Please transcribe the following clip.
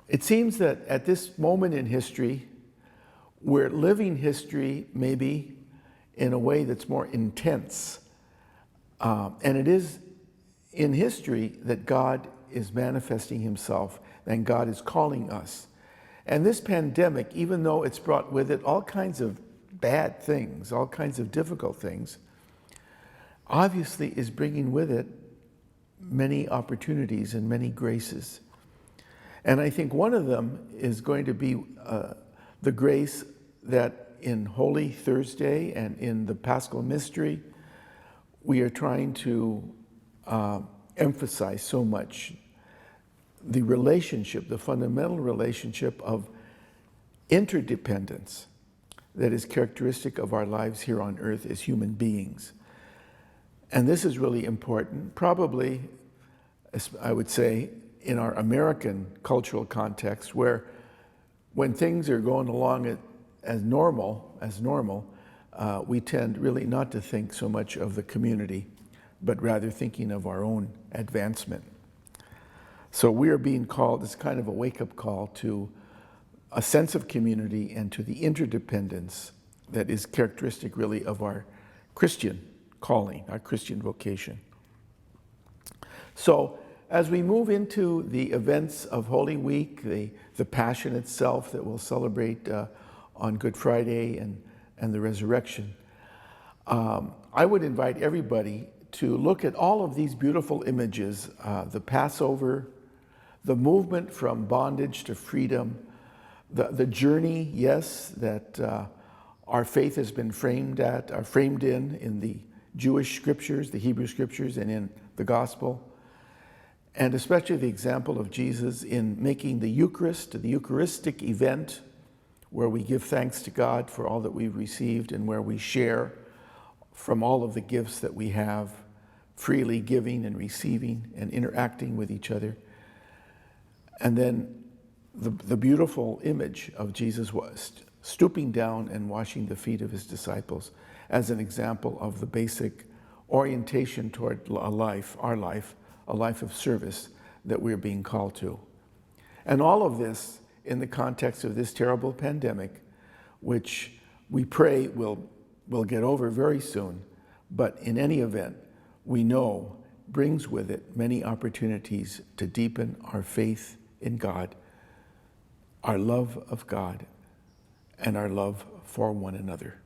It seems that at this moment in history, we're living history maybe in a way that's more intense. And it is in history that God is manifesting himself and God is calling us. And this pandemic, even though it's brought with it all kinds of bad things, all kinds of difficult things, obviously is bringing with it many opportunities and many graces. And I think one of them is going to be the grace that in Holy Thursday and in the Paschal Mystery, we are trying to emphasize so much the relationship, the fundamental relationship of interdependence that is characteristic of our lives here on earth as human beings. And this is really important, probably, I would say, in our American cultural context, where when things are going along as normal, we tend really not to think so much of the community, but rather thinking of our own advancement. So we are being called, it's kind of a wake-up call to a sense of community and to the interdependence that is characteristic really of our Christian calling, our Christian vocation. So as we move into the events of Holy Week, the Passion itself that we'll celebrate on Good Friday and the resurrection, I would invite everybody to look at all of these beautiful images, the Passover, the movement from bondage to freedom, the journey, yes, that our faith has been framed in the Jewish scriptures, the Hebrew scriptures, and in the gospel, and especially the example of Jesus in making the Eucharist, the Eucharistic event, where we give thanks to God for all that we've received and where we share from all of the gifts that we have, freely giving and receiving and interacting with each other. And then the beautiful image of Jesus was stooping down and washing the feet of his disciples as an example of the basic orientation toward a life of service that we're being called to. And all of this in the context of this terrible pandemic, which we pray will get over very soon, but in any event, we know brings with it many opportunities to deepen our faith in God, our love of God, and our love for one another.